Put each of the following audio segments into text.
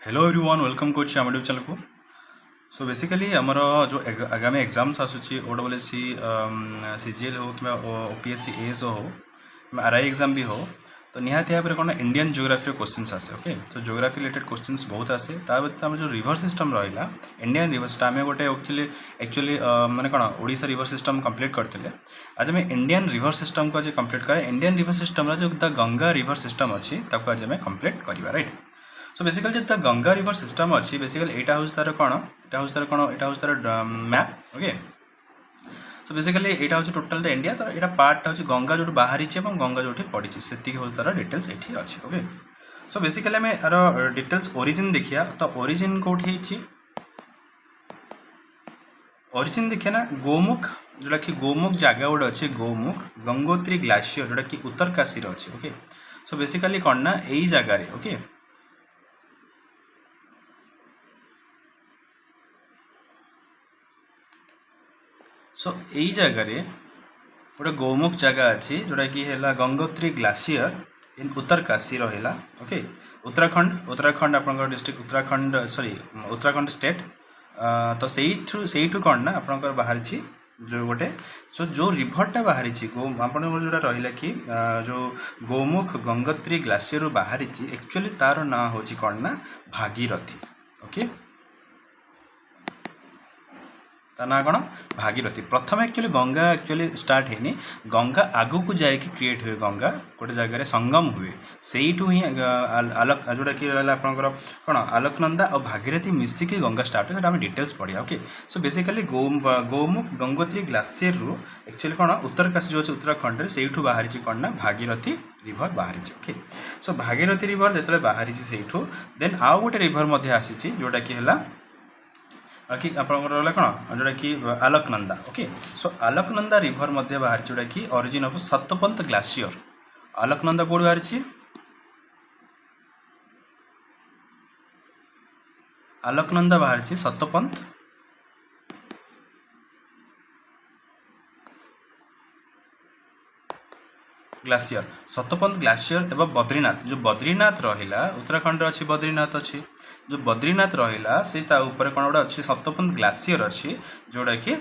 Hello everyone welcome करुच्ची आम YouTube channel को। So basically आमर जो आगामी एग्जाम्स आसूची ओडब्ल्यूएससी सीजीएल हो कि ओपीएससी एएस हो आरआई एग्जाम भी हो तो निहाती भाव में कौन इंडियन जियोग्राफी क्वेश्चंस आसे। ओके तो जियोग्राफी रिलेटेड क्वेश्चंस बहुत आसे आम जो रिवर सिस्टम रहा इंडियन रिवर सिस्टम आम गोटे एक्चुअली माने कौन ओडिशा रिवर सिस्टम कंप्लीट करते आज आम इंडियन रिवर सिस्टम को आज कंप्लीट करें। इंडियन रिवर सिस्टम जो द गंगा रिवर सिस्टम अच्छी आज आम कंप्लीट करवा राइट। सो बेसिकली जो गंगा रिवर सिस्टम अच्छी बेसिकली यहाँ हूँ तार कौन यहाँ हूँ तार मैप। ओके सो बेसिकली यहाँ हूँ टोटाल इंडिया तो यहाँ पार्ट हूँ गंगा जो बाहरी गंगा जो पड़ी से हूँ तार डिटेल्स ये अच्छी। ओके सो बेसिकली आम यार डिटेल्स ओरिजिन देखिए तो ओरिजिन कौटी ओरिजिन देखिए ना गोमुख जोटा कि गोमुख जगह गोटे अच्छे गोमुख गंगोत्री ग्लासीयर जोटा कि उत्तरकाशी अच्छे। ओके सो बेसिकली कौन ना यही जगार ओके सो यही जगार गोटे गोमुख जगह अच्छी जोटा कि है गंगोत्री ग्लासीयर इन उत्तरकाशी रहा। ओके उत्तराखंड आप district Uttarakhand sorry Uttarakhand state तो से कौन ना आप बाहरी जो गोटे सो जो रिभरटा बाहरी आप जोटा रहा कि जो गोमुख गंगोत्री ग्लासीयर बाहरी एक्चुअली तार ना हूँ कौन ना भागीरथी। ओके ता ना कौन भागीरथी प्रथम एक्चुअली गंगा एक्चुअली स्टार्ट है गंगा आगु को जाकि क्रिएट हुए गंगा गोटे जगह संगम हुए से ही आलोक जोटा कि रहा आपंकर कौन आलोकनंदा और भागीरथी मिसिकी गंगा स्टार्ट है आम डिटेल्स पढ़िया। Okay so basically Gomukh Gangotri glacier रु एक्चुअली कौन उत्तरकाशी जो अच्छे उत्तराखंड से बाहरी कौन ना भागीरथी रिभर बाहरी। ओके सो भागीरथी रिभर जो बाहरी से देन आउ गोटे रिभर आसी जोटा कि है कि आप रहा कौन जोटा कि आलोकनंदा। ओके सो आलोकनंदा रिभर बाहर जोटा कि ओरिजिन ऑफ सतपंत ग्लासीयर आलोकनंदा कौट बाहरी आलोकनंदा बाहरी सतपंत ग्लासीयर सतपंत ग्लासीयर एवं बद्रीनाथ जो बद्रीनाथ रहा उत्तराखंड अच्छी बद्रीनाथ अच्छी जो बद्रीनाथ रहा से कौन गोटे अच्छे सतपंत ग्लासीयर अच्छी जोटा कि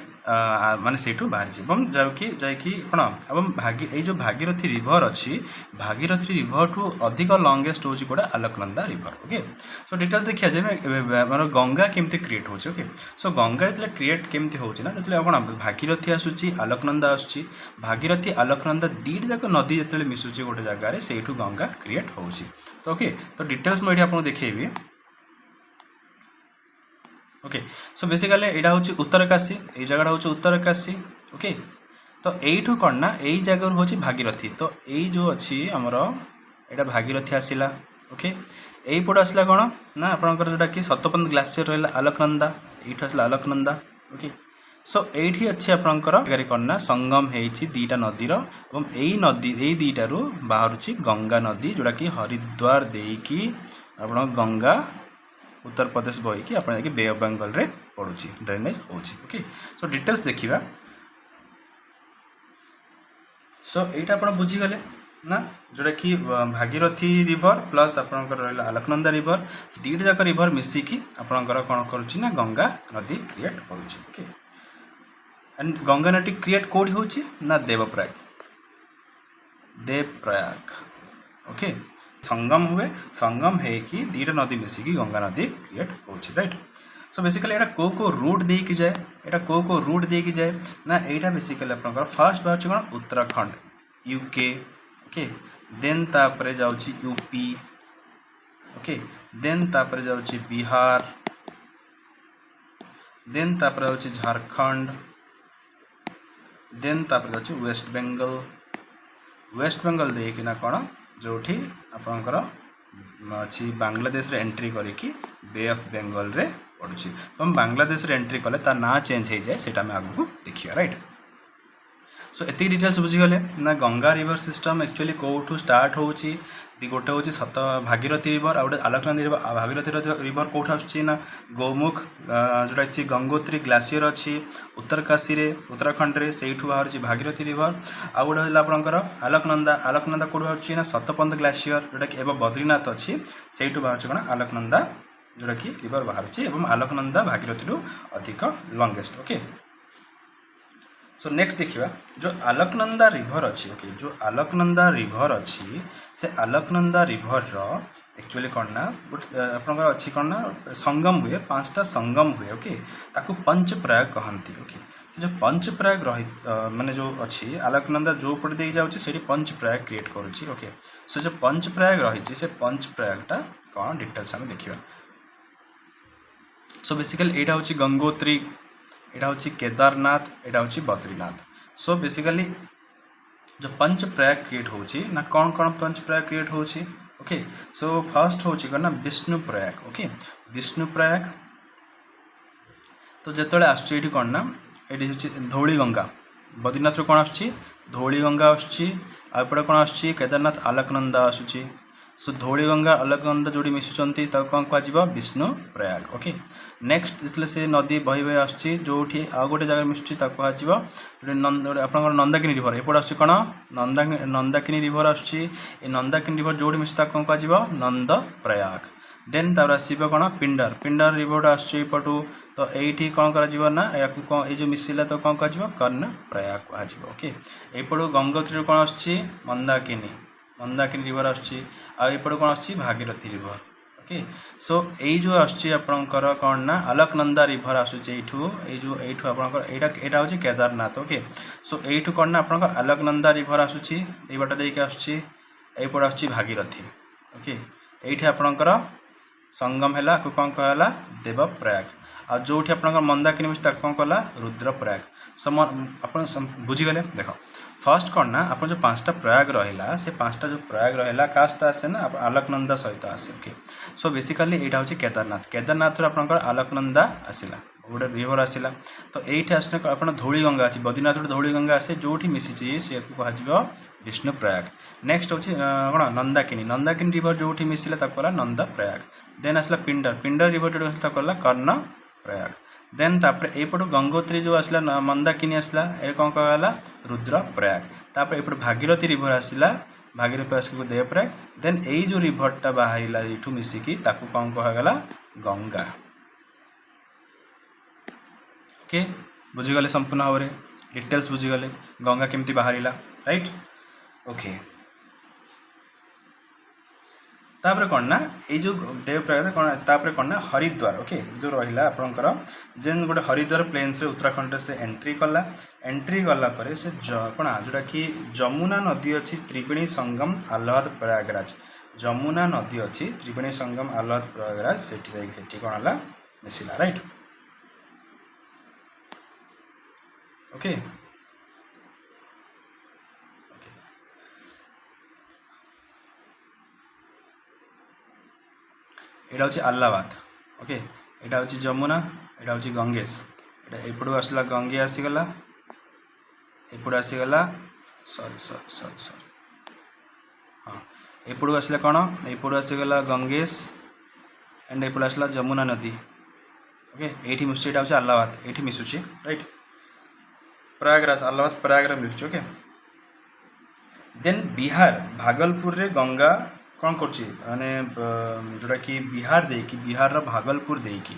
माने से बाहरी जाकि कौन एवं जो भागीरथी रिभर अच्छी भागीरथी रिभर टू अधिक लंगेस्ट हूँ गोटे आलोकनंदा रिभर। ओके सो डिटेल्स देखिए जाए मानो गंगा केमती क्रिएट हो। ओके सो गंगा जो क्रिएट केमती होना जो कौन भागीरथी आसूची आलोकनंदा आसूची भागीरथी आलोकनंदा दीट जाक नदी जो मिसुची गोटे जगार से गंगा क्रिएट हो। तो ओके तो डिटेल्स मुझे आपको देखी। ओके सो बेसिकली यहाँ हूँ उत्तरकाशी ये जगह हूँ उत्तरकाशी। ओके तो यू कौन ना यही जगह हूँ भागीरथी तो यही जो अच्छी आमर यहाँ भागीरथी आसला। ओके यही पट आसला कौन ना आपंकर जोटा कि सतपंत ग्लासीयर रहा आलोकनंदा ये आसला आलोकनंदा। ओके सो ये अच्छे आपंकर कौन ना संगम हो दीटा नदीर और यही नदी यही दीटारू बाहर गंगा नदी जोटा कि हरिद्वार देकी आप गंगा उत्तर प्रदेश बहीकि आप बे ऑफ बेंगल रे पड़ुची ड्रेनेज हो। ओके सो डिटेल्स देखा सो यहाँ आप बुझीगले ना जोटा कि भागीरथी रिभर प्लस आपंकर रहा आलोकनंदा रिभर दीट जाक रिभर मिसिकी आपंकर कौन करुच्ची ना गंगा नदी क्रिएट हो। ओके एंड गंगा नदी क्रिएट कौटी हूँ ना देवप्रयाग देवप्रयाग। ओके संगम हुए संगम है कि दीटा नदी मिसिकी गंगा नदी क्रिएट हो। राइट सो बेसिकली यहाँ को रूट दे कि जाए यहाँ को रूट दे कि जाए ना यहाँ बेसिकली आप फर्स्ट बाहर कौन उत्तराखंड यूके। ओके देन तापर जाऊँगी यूपी। ओके देन तापर जाऊँगी बिहार देन तापर जाऊँगी झारखंड देन तापर जाऊँगी वेस्ट बेंगल देना कौन जो आपंकर अच्छी बांग्लादेश रे एंट्री करिकी बे ऑफ बेंगल रे पड़ुची हम बांग्लादेश रे एंट्री कले तार ना चेंज हो जाए से आगू देखिए। राइट सो एति डिटेल्स बुझीगले ना गंगा रिवर सिस्टम एक्चुअली कौटू स्टार्ट हो गोटे हूँ सत भागीरथी रिवर आ गए आलोकनंदा रिवर भागीरथी रिवर कौट ना गोमुख जोटा अच्छी गंगोत्री ग्लासीयर अच्छी उत्तरकाशी रे उत्तराखंड रे से बाहर भागीरथी रिवर आ गए आपंकर आलोकनंदा आलोकनंदा कौट बाहर ना सतपंत ग्लासीयर जोटा कि एवं बद्रीनाथ अच्छी से बाहर कौन आलोकनंदा जोटा कि रिवर बाहर एवं आलोकनंदा भागीरथी अधिक लंगेस्ट। ओके सो नेक्स्ट देखिए जो आलोकनंदा रिवर अच्छी। ओके जो आलोकनंदा रिवर अच्छी से आलोकनंदा रिवर एक्चुअली कौन ना गोटे आपंकर अच्छी कौन ना संगम हुए 5टा संगम हुए। ओके ताकू पंच प्रयाग कहती। ओके से जो पंच प्रयाग रही माने जो अच्छी आलोकनंदा जो पट दे जाऊँगी से पंच प्रयाग क्रिएट करुच्ची। ओके सो जो पंच प्रयाग रही से पंच प्रयागटा कौन डिटेल्स आम देखा। सो बेसिकली यहाँ हूँ गंगोत्री, यहाँ हूँ केदारनाथ, यहाँ हूँ बद्रीनाथ। सो बेसिकली जो पंच प्रयाग क्रिएट होची ना कौन कौन पंच प्रयाग क्रिएट होची। ओके सो फर्स्ट होची कौन ना विष्णु प्रयाग। ओके विष्णु प्रयाग तो जिते आसुची कौन ना ये हूँ धौली गंगा, बद्रीनाथ कौन आसुची धौली गंगा आसुची, आपटे कौन आसुची केदारनाथ आलोकनंदा आसुची। सो धौली गंगा अलकनंदा जोड़ी मिशुंट कौन कह विष्णु प्रयाग। ओके नेक्स्ट जितने से नदी बही बही आसुची जो आउ गोटे जगह मिशुची कह आप नंदाकिनी रिवर एपटे आस कौन नंदाकिनी रिवर आसुची। नंदाकिनी रिवर जोड़ी मिशे कौन कह नंद प्रयाग। देन तार आसो कौन पिंडर, पिंडर रिवर आसपटू तो ये कौन करना कौन ये मिसिला तो कौन कह कर्ण प्रयाग कह। ओके एपटू गंगोत्री कौन आसुची मंदाकिनी, मंदाकिनी रिवर आसुची आउपटे कौन आसुची भागीरथी रिवर। ओके सो यही जो आसपणकर कौन ना आलोकनंदा रिवर आसूचे यू आपंकर यहाँ हूँ केदारनाथ। ओके सो यू कौन ना आप आलोकनंदा रिवर आसूची ये बाट देके आसूची यपटे आसूची भागीरथी। ओके ये आपंकर संगम है कौन कहला देव प्रयाग आ जो आप मंदाकिनी मिश्र कौन कहला रुद्र प्रयाग। सो आप बुझीगले देख फर्स्ट कौन ना आप जो 5टा प्रयाग रहा से 5टा जो प्रयाग रहा क्या सहित आसे ना आलोकनंदा सहित आसे। ओके सो बेसिकली यहाँ हूँ केदारनाथ, केदारनाथ आपंकर आलोकनंदा आसला गोटे रिवर आसला तो ये आसने आप धौली गंगा अच्छी बद्रीनाथ गोटे धौली गंगा आसे जो मिसी सी कह विष्णु प्रयाग। नेक्स्ट हूँ कौन नंदाकिनी, नंदाकिनी रिवर जो मिसिला कहला नंद प्रयाग। देन आसला पिंडर, पिंडर रिवर जो कहला कर्ण प्रयाग। देन तापर एपटू गंगोत्री जो आसला मंदाकिनी आसला ये कौन कहला रुद्र प्रयाग। तापर एपटू भागीरथी रिवर आसला भागीरथी आसिक देव प्रयाग। देन यही जो रिभरटा बाहरिला ये मिसिकी ताकू कौन कहगला गंगा। ओके बुझीगले संपूर्ण भाव में डिटेल्स बुझीगले गंगा केमती बाहरिला राइट। ओके तापर कौन ना ये जो देव प्रयाग कौन तापर कौन ना हरिद्वार। ओके जो रहा आपंकर जेन गोटे हरिद्वार प्लेन्स उत्तराखंड से एंट्री कला, एंट्री गला पर से कौन जोटा कि जमुना नदी अच्छी त्रिवेणी संगम आह्लाद प्रयागराज, जमुना नदी अच्छी त्रिवेणी संगम आह्लाद प्रयागराज से कौन है मिसिला राइट। ओके यहाँ हूँ आह्लाबाद। ओके यहाँ हूँ जमुना, यहाँ हूँ गंगेश, एपटू आसला गंगे आसीगला एपटू आसीगला सॉरी सॉरी सॉरी सॉरी हाँ एपटू आसला कौन एपटू आसीगला गंगेश एंड एपटू आसला जमुना नदी। ओके ये मिशुची यहाँ हूँ आह्लाबाद ये मिशुची राइट प्रयागराज आह्लाबाद प्रयागराज मिलूँ। ओके देन बिहार भागलपुर रे गंगा कौन करे जोटा कि बिहार देकी बिहार भागलपुर देकी।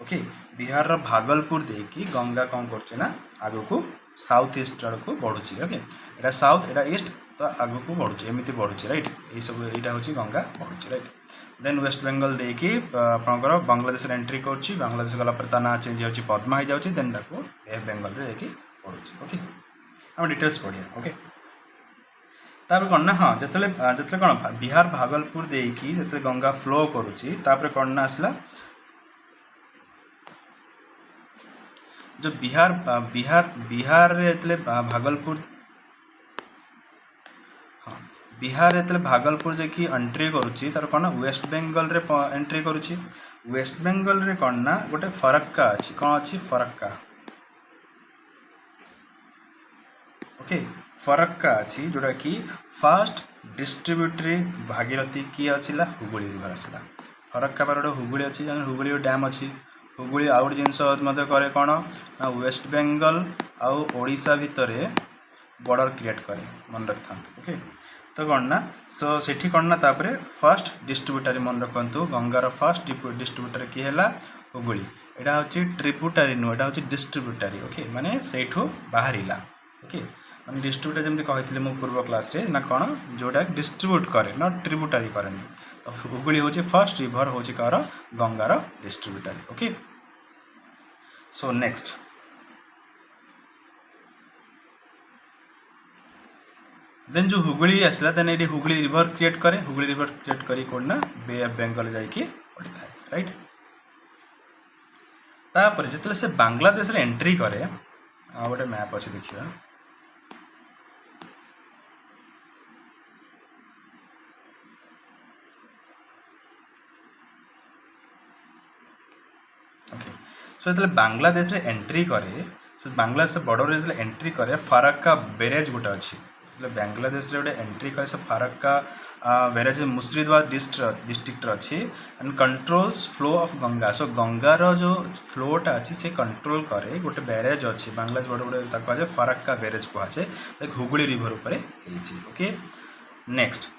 ओके बिहार भागलपुर देकी गंगा कौन कर आग को साउथ ईस्ट आड़ को बढ़ुची। ओके यहाँ साउथ यहाँ ईस्ट तो आग को बढ़ुची एमती बढ़ुची राइट ये सब यहाँ हूँ गंगा बढ़ुची राइट। देन वेस्ट बेंगल देकी आपंकर बांग्लादेश एंट्री करुच्ची, बांग्लादेश गलापर ता ना चेंज हो पद्मा हो जाऊँगी देन बेंगल रे बढ़ुची। ओके आम डिटेल्स पढ़िया। ओके तापर कौन ना हाँ जिते कौन बिहार भागलपुर देकी जिते गंगा फ्लो करुच्ची तापर कौन ना आसला जो बिहार बिहार बिहार रे भागलपुर हाँ बिहार रे भागलपुर देखी एंट्री करुच्ची तार कौन वेस्ट बेंगल रे एंट्री करुच्ची। वेस्ट बेंगल रे कौन ना गोटे फरक्का अच्छी कौन अच्छी फरक्का। ओके फरक्का अच्छी जोटा कि फास्ट डिस्ट्रीब्यूटरी भागीरथी किए आसला हुगुली रिवर आसला फरक्का पर गोटे हुगुली अच्छी हुगुली डैम अच्छी हुगुली आउ गोटे जिनस करे कौन ना वेस्ट बेंगल आउ ओडिशा भितर बॉर्डर क्रिएट करे मन रखता। ओके तो कौन ना सो सेठी कौन ना तापरे फर्स्ट डिस्ट्रीब्यूटरी मन रखु गंगार फर्स्ट डिस्ट्रीब्यूटर किए है हुगुली यहाँ हूँ ट्रिब्यूटरी नुह यहाँ हूँ डिस्ट्रीब्यूटरी ओके माने सेठू बाहर ओके माने डिस्ट्रीब्यूटर जमी कही मु पूर्व क्लास रे ना कौन जोटा डिस्ट्रीब्यूट करे नट ट्रिब्यूटरी करे तो हुगुली हूँ फर्स्ट रिभर हूँ कार गंगार distributary okay so next then जो हुगुली आसला देन ये हुगुली रिवर क्रिएट करे हुगुली रिवर क्रिएट करी कौन ना बे ऑफ बेंगल जाइए पड़ी था राइट तापर जिते से बांग्लादेश रे एंट्री करे आ गोटे मैप अच्छे देखिए ओके सो जो बांग्लादेश रे एंट्री करे सो बांग्लादेश बॉर्डर जो एंट्री करे फारक्का बैरेज गोटे अच्छी बांग्लादेश रे गोटे एंट्री करे से फारक्का बैरेज मुर्शिदाबाद डिस्ट्रिक्ट अच्छी and controls flow of Ganga so गंगार जो फ्लोटा अच्छी से कंट्रोल करे गोटे बैरेज अच्छी बांग्लादेश बॉर्डर गोटे कहुए फारक्का बैरेज कहुए हुगुली रिवर उपर ओके नेक्स्ट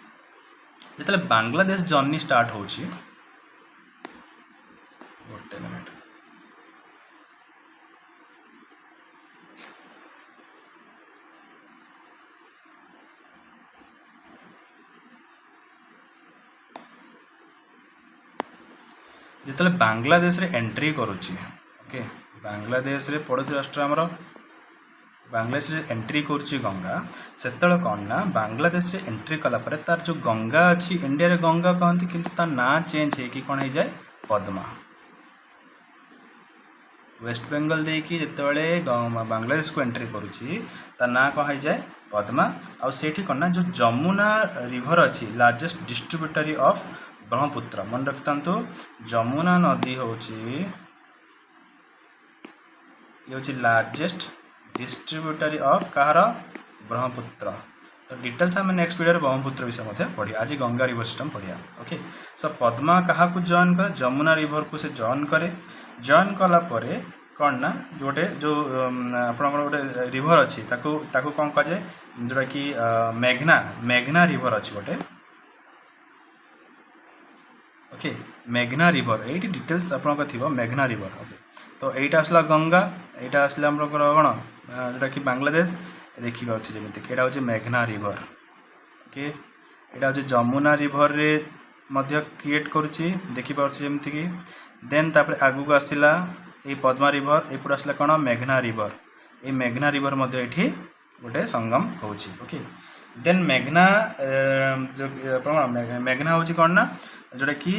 जो बांग्लादेश जर्नी स्टार्ट होची गोटे मिनट जिते बांग्लादेश रे एंट्री करुच्ची ओके बांग्लादेश रे पड़ोसी राष्ट्र आमर बांग्लादेश रे एंट्री करुच्ची गंगा से कौन ना बांग्लादेश रे एंट्री कला परे तार जो गंगा अच्छी इंडिया रे गंगा कहती किंतु तार ना चेंज है कि कौन हो जाए पद्मा वेस्ट बेंगल देकी जिते बांग्लादेश को एंट्री करुच्ची तार ना कौन हो जाए पद्मा आउ सेठी कौन ना जो जमुना रिवर अच्छी लार्जेस्ट डिस्ट्रीब्यूटरी ऑफ ब्रह्मपुत्र मन रखता जमुना नदी हूँ लार्जेस्ट डिस्ट्रीब्यूटरी ऑफ कहार ब्रह्मपुत्र तो डिटेल्स आम नेक्स्ट वीडियो ब्रह्मपुत्र विषय पढ़िया आज गंगा रिवर सिस्टम पढ़िया ओके सो पद्मा क्या जॉइन करे जमुना रिवर को से जॉइन करे जॉइन कला परे कौन ना गोटे जो आप गोटे रिवर अच्छी कौन कहुए जोटा कि मेघना मेघना रिवर अच्छी गोटे ओके मेघना रिवर ये डिटेल्स आपको थी मेघना रिवर ओके तो यहाँ आसला गंगा यहाँ आसला आम कौन जोटा कि बांग्लादेश देखिए जमीक यहाँ हूँ मेघना रिवर ओके यहाँ हूँ जमुना रिवर रे मध्य क्रिएट करुच्ची देखिए जमीक कि देन तापर आगू आसला ये पद्मा रिवर एपट आसला कौन मेघना रिवर ये मेघना रिवर ये गोटे संगम होची ओके देन मेघना जो मेघना हूँ कौन ना जोटा कि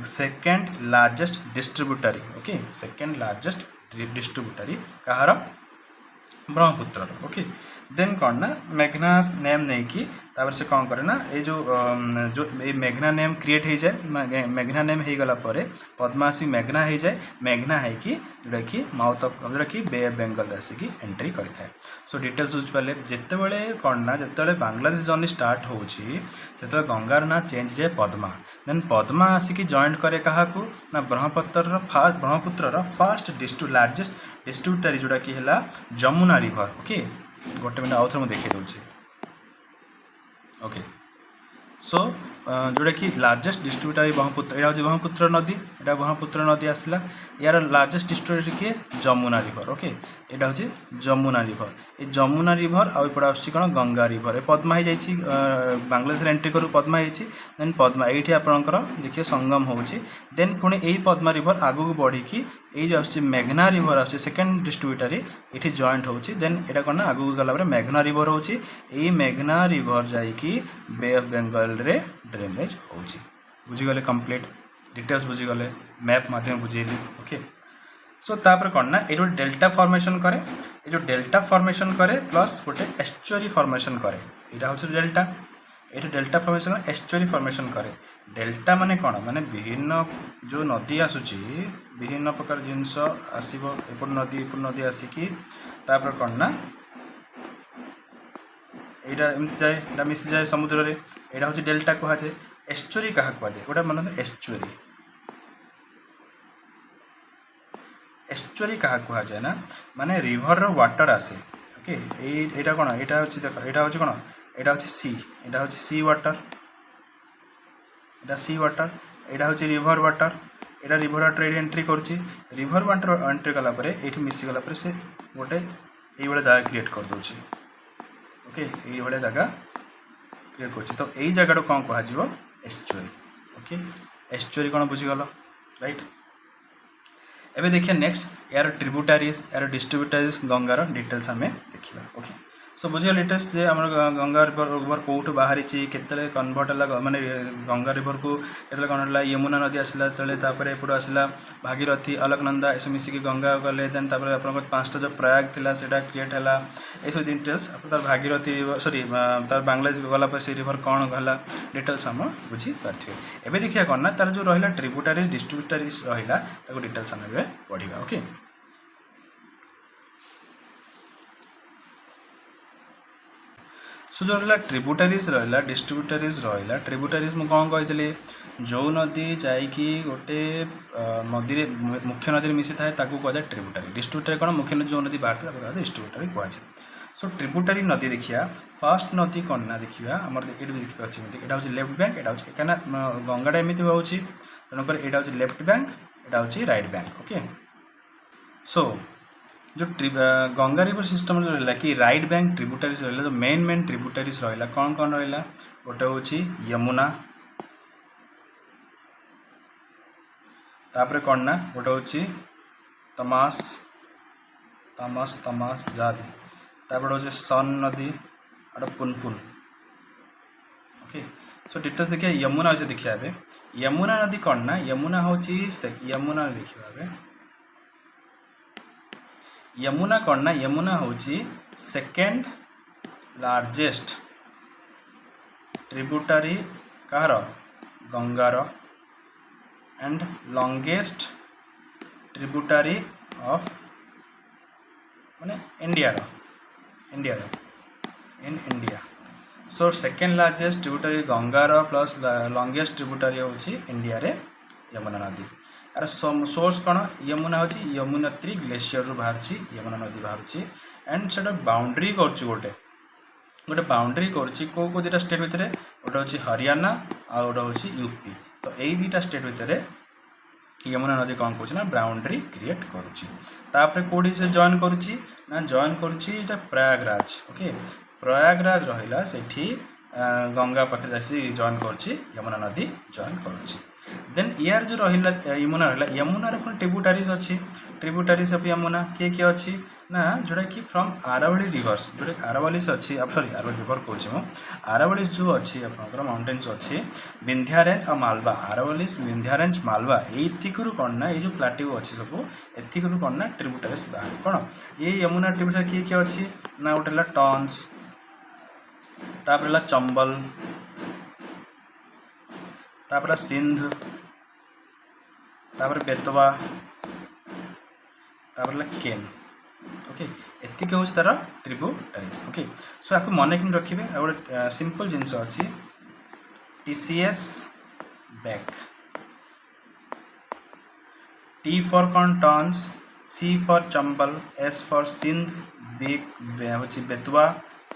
second largest distributary okay second largest distributary कहार ब्रह्मपुत्र ओके देन कौन ना मेघना नेम नहीं कि से कौन करे ना ये जो मेघना नेम क्रिएट हो जाए मेघना नेम हो गला परे पद्मासी मेघना हो जाए मेघना है कि जोटा कि माउथ ऑफ जोटा कि बे ऑफ बेंगल आसिकी एंट्री करें सो डिटेल्स बुझिपारे जितेबले कौन ना जिते बांग्लादेश जर्नी स्टार्ट होते गंगार ना चेंज जाए पद्मा देन पद्मा आसिकी जॉइन करे क्या ना ब्रह्मपुत्र फर्स्ट लार्जेस्ट डिस्ट्रीब्यूटरी जोटा कि है जमुना रिवर ओके गोटे मिनट आउ थे मुझे देखी दूसरी ओके सो जोटा कि लार्जेस्ट डिस्ट्रीब्यूटरी ब्रह्मपुत्र यहाँ हूँ ब्रह्मपुत्र नदी यहाँ ब्रह्मपुत्र नदी आसला यार लार्जेस्ट डिस्ट्रीब्यूटरी किए जमुना रिवर ओके यहाँ हूँ जमुना रिवर ये जमुना रिवर आउट आस गंगा रिवर पद्मा हो जाइए बांग्लादेश एंट्री करूँ पद्मा होती देन पद्मा ये आपंकर देखिए संगम होची देन पुणी यही पद्मा रिवर आगू बढ़ी ये जो आस मेघना रिवर आस सेकेंड डिस्ट्रीब्यूटरी ये जॉइंट होची देन यहाँ कौन आगू गला मेघना रिवर होची यही मेघना रिवर जाइकी बे ऑफ बेंगल रे ड्रेनेज होची बुझीगले कंप्लीट डिटेल्स बुझीगले मैप माध्यम बुझेली ओके सो तापर कौन ना ये डेल्टा फॉर्मेशन करे ये जो डेल्टा फॉर्मेशन करे प्लस गोटे एस्चुरी फॉर्मेशन करे यहाँ हूँ डेल्टा ये डेल्टा फॉर्मेशन एस्चुरी फॉर्मेशन करे डेल्टा माने कौन माने विभिन्न जो नदी आसूची विभिन्न प्रकार जिनस आसब एपट नदी आसिकी तापर कौन ना यहाँ एमती जाए यहाँ मिसी जाए समुद्र रे यहाँ हूँ डेल्टा कहुए एस्चुरी क्या कहुए गोटे मन एस्चुरी एस्चुरी क्या कहुए ना माने रिवर रो वाटर आसे ओके यहाँ कौन यहाँ हूँ देख यहाँ हूँ कौन एटा होची सी, एटा होची सी वाटर, एटा सी वाटर, एटा होची रिवर वाटर, एटा रिवर वाटर एटी एंट्री करूची, रिवर वाटर एंट्री कला परे एठी मिसी गला परे से गोटे एई वाला जगह क्रिएट कर दोची। ओके, एई वाला जगह क्रिएट करछि। तो एई जगह कोन कहा जीवो एस्चुरी। ओके, एस्चुरी कोन बुझी गलो, राइट। एबे देखिए नेक्स्ट यार ट्रिब्यूटारीज यार डिस्ट्रीब्यूटरीज गंगार डिटेल्स हमें देखिबा। ओके, सो बुझिया लेटेस्ट जे हमर गंगा रिवर कोठु बाहरी छि, केतले कन्वर्ट हला माने गंगा रिवर को केतले कन्वर्ट हला, यमुना नदी आसला तले, तापरे एपडो आसला भागीरथी, अलकनंदा, एसो मिसी की गंगा गले, देन तापरे आपन पांचटा जो प्रयाग थिला सेटा क्रिएट हला, एसो डिटेल्स अपन तार भागीरथी सॉरी तार बांग्लादेश गला पर से रिवर कोन गला डिटेल्स हम बुझी पारथिबे। एबे देखिया कोन ना तार जो रहिला ट्रिब्यूटरीज डिस्ट्रीब्यूटरीज रहिला ताको डिटेल्स हम एबे पढिबा। ओके, सो जो रहा ट्रिब्यूटरीज रहा डिस्ट्रीब्यूटरीज रहा, ट्रिब्यूटरीज मुझे कौन कही जो नदी जाकि गोटे नदी रे मुख्य नदी में मिसी थाए कहुए ट्रिब्यूटरी। डिस्ट्रीब्यूटरी कौन मुख्य नदी जो नदी बाहर था डिस्ट्रीब्यूटरी कहुए। सो ट्रिब्यूटरी नदी देखिया, फर्स्ट नदी कौन ना देखिया आम ये देखिए यहाँ हूँ लेफ्ट बैंक, यहाँ हूँ कहीं गंगाटा एमती हूँ तेणुकर यहाँ हूँ लेफ्ट बैंक, यहाँ हूँ राइट बैंक। ओके, सो जो गंगा रिवर सिस्टम जो रहा कि राइट बैंक ट्रिब्यूटरीज रहा, जो मेन ट्रिब्यूटरीज रहा कौन कौन रहा, गोटे हूँ यमुना, तापर कौन ना गोटे हूँ तमास तमास तमास जहाँ भी, तापर हूँ सन नदी और पुनपुन। ओके, सो डिटेल्स देखिए यमुना अच्छे देखिए ए यमुना नदी कौन ना, यमुना हूँ यमुना देखिए यमुना कौन ना, यमुना हूँ सेकेंड लार्जेस्ट ट्रिब्यूटरी कहार गंगार एंड लॉन्गेस्ट ट्रिब्यूटरी ऑफ माने India in India. So second largest tributary गंगार प्लस लॉन्गेस्ट ट्रिब्यूटरी हूँ इंडिया रे यमुना नदी। यार सोर्स कौन, यमुना हूँ यमुनोत्री ग्लेशियर रू बाहर यमुना नदी बाहर एंड से बाउंड्री कर गोटे गोटे बाउंड्री करुच्ची कौ कौ दुटा स्टेट भितर, गोटे हूँ हरियाणा आ गोटे हूँ यूपी। तो यही दुटा स्टेट भितर यमुना नदी कौन कौन बाउंड्री क्रिएट करुच्ची। तापर कौटी से जॉइन करुच्ची ना, जॉइन करुच्ची प्रयागराज। ओके, प्रयागराज रहा से गंगा पाखे जासी जॉइन करुच्ची, यमुना नदी जॉइन करुच्ची। देन यार जो रहा यमुना रहा, यमुनार पुणी ट्रिब्यूटरीज अच्छी, ट्रिब्यूटरीज ऑफ यमुना किए किए अच्छी ना, जोटा कि फ्रॉम आरावली रिवर्स जोटा आरावलीज अच्छी सॉरी आरावली रिवर कहूँ आरावलीज जो अच्छी आप माउंटेन्स अच्छी विंध्या रेंज और मालवा, आरावलीज विंध्या रेंज मालवा एथिकरू कौन ना, ये जो प्लाट्यू अच्छी सब एथिकरू कौन ना ट्रिब्यूटरीज बाहर कौन ये यमुना ट्रिब्यूटरी किए किए अच्छी ना, गोटे टॉन्स, तापर चंबल, तापर सिंध, तापर बेतवा, तापर केन। ओके, एतिक हूँ तार ट्रिब्यूटरीज। ओके, सो आपको मन कि रखिए गोटे सिंपल जिनस अच्छी TCS बैक, T फॉर कौन Tons, C for Chambal, S for Sindh, B हूँ बेतवा,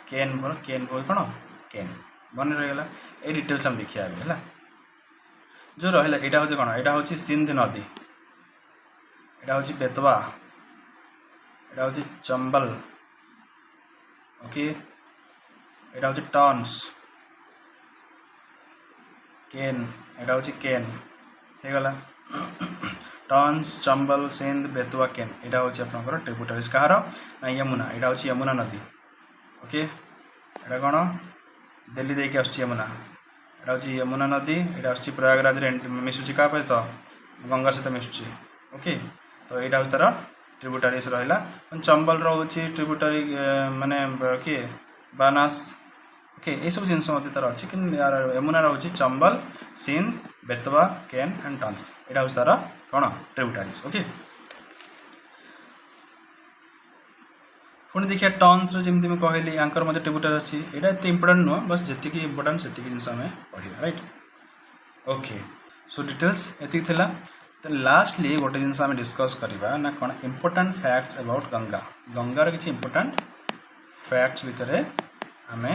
केन फॉर कौन केन। मन रहीगला ये डिटेल्स हम देखिए है जो रहा यहाँ हूँ कौन, यहाँ हूँ सिंध नदी, यहाँ हूँ बेतवा, यहाँ हूँ चंबल। ओके, यहाँ हूँ टॉन्स, केन, यहाँ हूँ केन होगला टॉन्स, चंबल, सिंध, बेतवा, केन। यहाँ हूँ आप ट्रिब्यूटरीज कहार ना, यमुना, यहाँ हूँ यमुना नदी। ओके, यहाँ कौन दिल्ली देके आस यमुना, यहाँ हूँ यमुना नदी, यहाँ आस प्रयागराज मिशुची क्या तो गंगा सहित मिशुची। ओके, तो यहाँ हूँ तार ट्रिब्यूटरीज रहा। चंबल रोचे ट्रिब्यूटरी माने किए बानास। ओके, ये सब जिन मत तार अच्छी कि यमुना रोचे चंबल, सिंध, बेतवा, केन एंड टॉन्स। यहाँ हूँ तार कौन ट्रिब्यूटरीज। ओके, पुणी देखिए टॉन्स जमी मुझे कहली यांकर मध्य ट्रिब्यूटरी अच्छी, यहाँ एत इंपोर्टाट नुह बस जी इंपोर्टाट से जिन आम पढ़ा राइट। ओके, सो डिटेल्स एति थिला। तो लास्टली गोटे जिन आम डिस्कस करवा ना कौन इंपोर्टाट फैक्ट्स अबाउट गंगा, गंगार किसी इंपोर्टाट फैक्ट्स भितर आम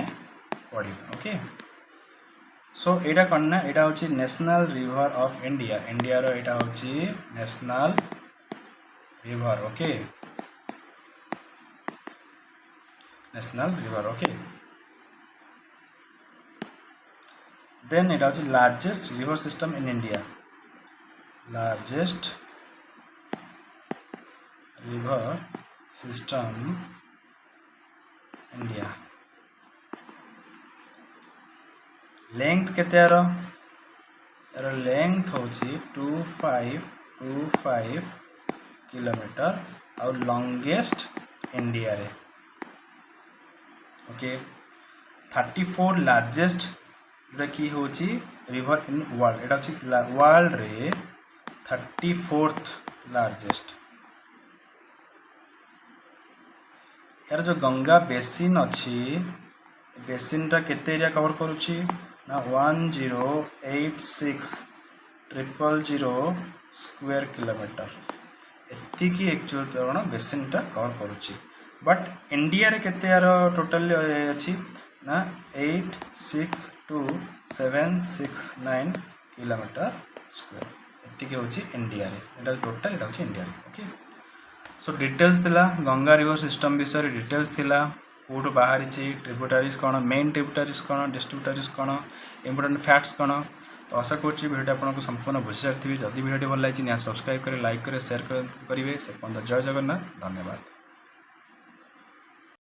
पढ़े ओके सो एटा कौन ना एटा होची national river of India India रो एटा होची national river okay national river okay then एटा होची largest river system in India largest river system India length केते यार लेंथ होची 2525 किलोमीटर और लॉन्गेस्ट इंडिया रे ओके 34 लार्जेस्ट जोटा कि होची रिवर इन वर्ल्ड एटा होची वर्ल्ड रे 34th लार्जेस्ट यार जो गंगा बेसिन अच्छी बेसिन टा केते एरिया कवर करुची ना 1086,000 स्क्वायर किलोमीटर एतिकी एक्चुअल कौन बेसिन टा कवर करुची बट इंडिया रे केते यार टोटल अच्छी ना 862769 किलोमीटर स्क्वायर एतिकी होची इंडिया रे एटा टोटल एटा होची इंडिया रे ओके सो डिटेल्स थिला गंगा रिवर सिस्टम विषय डिटेल्स थिला कोड बाहरी ट्रिब्यूटारीज कौन मेन ट्रिब्यूटारीज कौन डिस्ट्रीब्यूटारीज कौन इंपोर्टेंट फैक्ट्स कौन तो आशा करुँच भिडियो आपको संपूर्ण बुझी सारी जदि भिडियो भल लगी निश्चित सब्सक्राइब करें लाइक करें शेयर करेंगे से जय जगन्नाथ धन्यवाद।